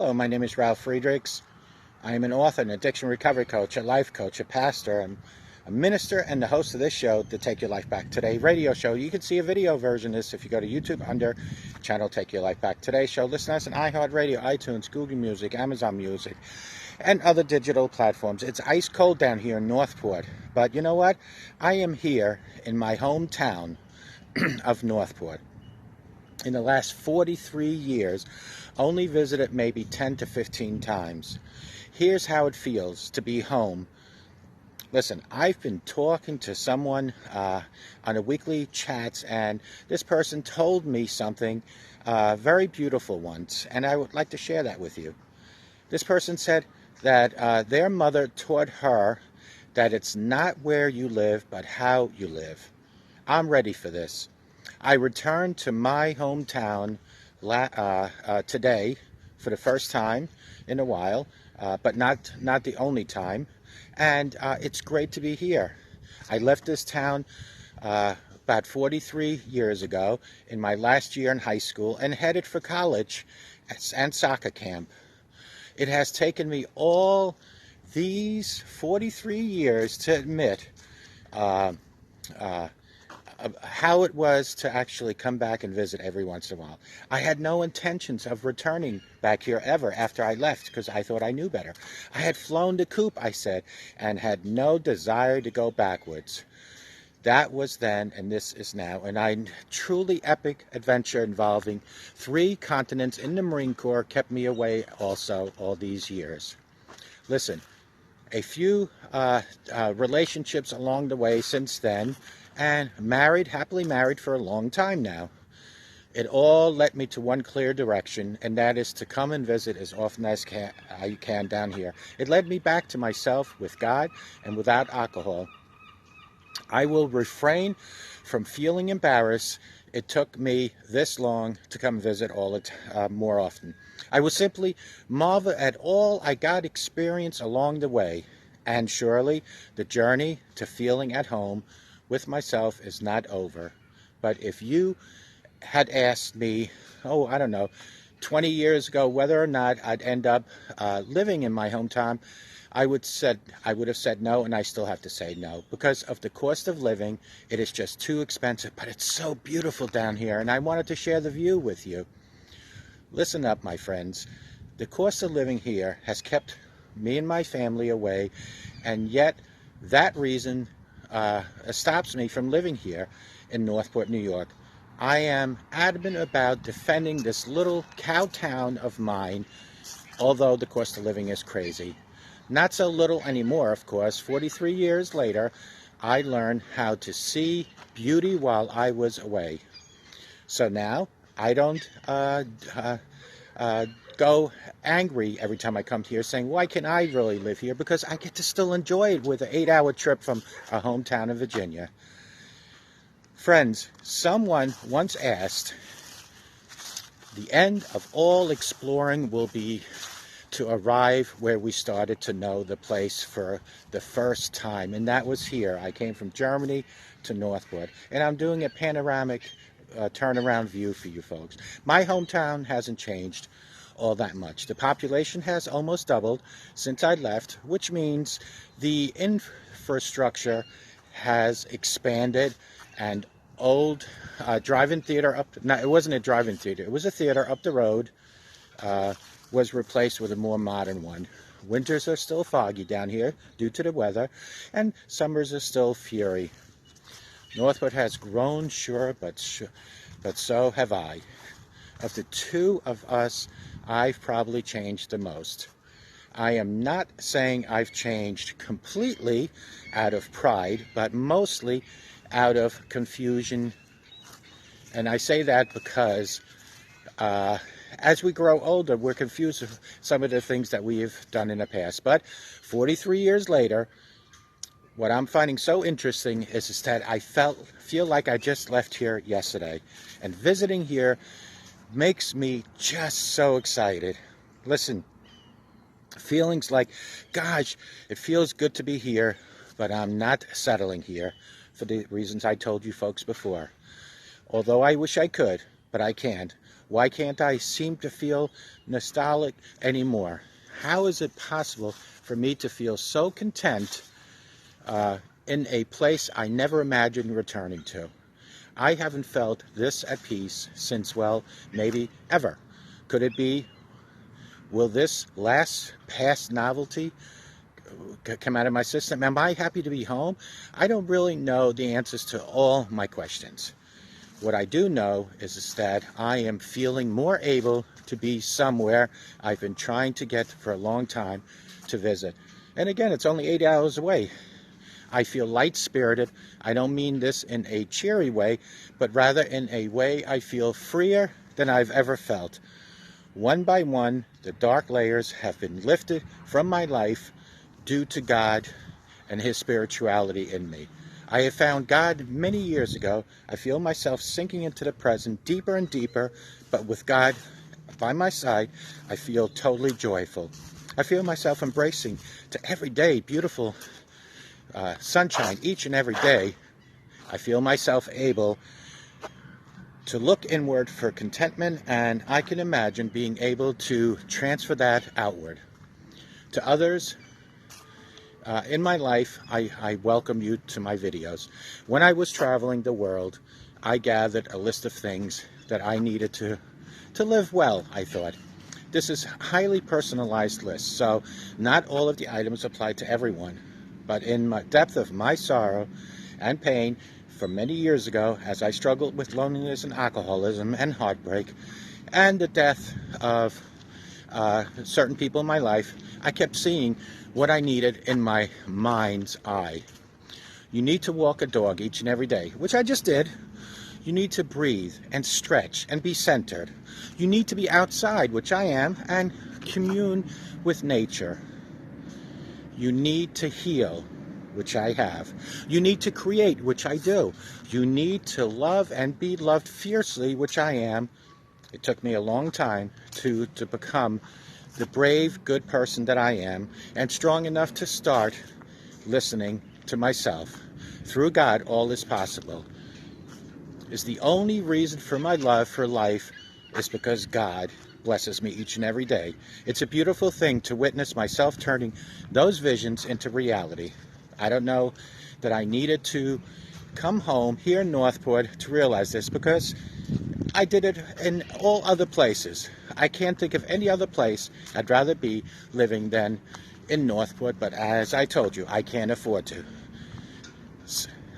Hello, my name is Ralf Friedrichs. I am an author, an addiction recovery coach, a life coach, a pastor, I'm a minister, and the host of this show, the Take Your Life Back Today radio show. You can see a video version of this if you go to YouTube under channel Take Your Life Back Today show. Listen to us on iHeartRadio, iTunes, Google Music, Amazon Music, and other digital platforms. It's ice cold down here in Northport, but you know what? I am here in my hometown of Northport. In the last 43 years, only visited maybe 10 to 15 times. Here's how it feels to be home. Listen, I've been talking to someone on a weekly chat, and this person told me something very beautiful once, and I would like to share that with you. This person said that their mother taught her that it's not where you live, but how you live. I'm ready for this. I returned to my hometown today for the first time in a while, but not the only time. And it's great to be here. I left this town about 43 years ago in my last year in high school and headed for college and soccer camp. It has taken me all these 43 years to admit how it was to actually come back and visit every once in a while. I had no intentions of returning back here ever after I left because I thought I knew better. I had flown the coop, I said, and had no desire to go backwards. That was then, and this is now, and a truly epic adventure involving 3 continents in the Marine Corps kept me away also all these years. Listen, a few relationships along the way since then, and happily married for a long time now. It all led me to one clear direction, and that is to come and visit as often as I can down here. It led me back to myself with God and without alcohol. I will refrain from feeling embarrassed it took me this long to come visit more often. I will simply marvel at all I got experience along the way, and surely the journey to feeling at home with myself is not over. But if you had asked me, I don't know, 20 years ago whether or not I'd end up living in my hometown, I would have said no, and I still have to say no. Because of the cost of living, it is just too expensive, but it's so beautiful down here, and I wanted to share the view with you. Listen up, my friends. The cost of living here has kept me and my family away, and yet that reason stops me from living here in Northport, New York. I am adamant about defending this little cow town of mine, although the cost of living is crazy. Not so little anymore, of course. 43 years later, I learned how to see beauty while I was away. So now I don't go angry every time I come here saying, why can't I really live here? Because I get to still enjoy it with an 8-hour trip from our hometown of Virginia. Friends, someone once asked, the end of all exploring will be to arrive where we started to know the place for the first time, and that was here. I came from Germany to Northport, and I'm doing a panoramic turnaround view for you folks. My hometown hasn't changed all that much. The population has almost doubled since I left, which means the infrastructure has expanded, and old drive-in theater it wasn't a drive-in theater, it was a theater up the road, was replaced with a more modern one. Winters are still foggy down here due to the weather, and summers are still fury. Northport has grown, sure, but so have I. Of the two of us, I've probably changed the most. I am not saying I've changed completely out of pride, but mostly out of confusion. And I say that because as we grow older, we're confused with some of the things that we've done in the past. But 43 years later, what I'm finding so interesting is that I feel like I just left here yesterday. And visiting here makes me just so excited. Listen, feelings like, gosh, it feels good to be here, but I'm not settling here for the reasons I told you folks before. Although I wish I could, but I can't. Why can't I seem to feel nostalgic anymore? How is it possible for me to feel so content in a place I never imagined returning to? I haven't felt this at peace since, well, maybe ever. Could it be, will this last past novelty come out of my system? Am I happy to be home? I don't really know the answers to all my questions. What I do know is that I am feeling more able to be somewhere I've been trying to get for a long time to visit. And again, it's only 8 hours away. I feel light-spirited. I don't mean this in a cheery way, but rather in a way I feel freer than I've ever felt. One by one, the dark layers have been lifted from my life due to God and His spirituality in me. I have found God many years ago. I feel myself sinking into the present deeper and deeper, but with God by my side, I feel totally joyful. I feel myself embracing to everyday beautiful sunshine each and every day. I feel myself able to look inward for contentment, and I can imagine being able to transfer that outward. To others in my life, I welcome you to my videos. When I was traveling the world, I gathered a list of things that I needed to live well, I thought. This is a highly personalized list, so not all of the items apply to everyone. But in the depth of my sorrow and pain from many years ago, as I struggled with loneliness and alcoholism and heartbreak, and the death of certain people in my life, I kept seeing what I needed in my mind's eye. You need to walk a dog each and every day, which I just did. You need to breathe and stretch and be centered. You need to be outside, which I am, and commune with nature. You need to heal, which I have. You need to create, which I do. You need to love and be loved fiercely, which I am. It took me a long time to become the brave, good person that I am, and strong enough to start listening to myself. Through God, all is possible. Is the only reason for my love for life is because God blesses me each and every day. It's a beautiful thing to witness myself turning those visions into reality. I don't know that I needed to come home here in Northport to realize this, because I did it in all other places. I can't think of any other place I'd rather be living than in Northport, but as I told you, I can't afford to.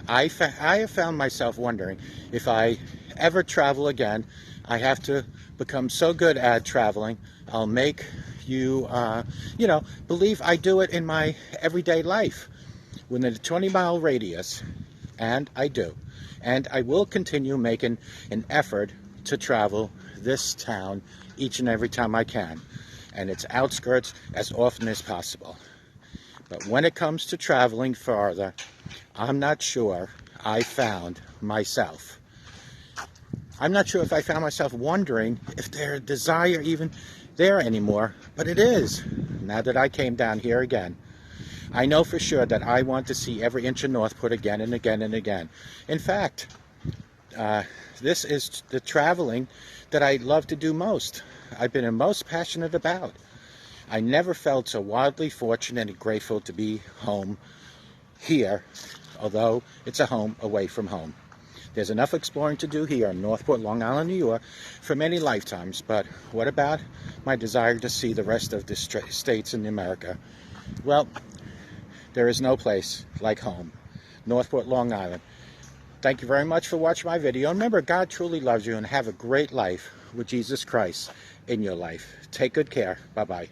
I have found myself wondering if I ever travel again. I have to become so good at traveling, I'll make you, believe I do it in my everyday life within a 20-mile radius, and I do. And I will continue making an effort to travel this town each and every time I can, and its outskirts as often as possible. But when it comes to traveling farther, I'm not sure I found myself. I'm not sure if I found myself wondering if their desire even there anymore, but it is, now that I came down here again. I know for sure that I want to see every inch of Northport again and again and again. In fact, this is the traveling that I love to do most. I've been most passionate about. I never felt so wildly fortunate and grateful to be home here, although it's a home away from home. There's enough exploring to do here in Northport, Long Island, New York, for many lifetimes. But what about my desire to see the rest of the states in America? Well, there is no place like home. Northport, Long Island. Thank you very much for watching my video. Remember, God truly loves you, and have a great life with Jesus Christ in your life. Take good care. Bye-bye.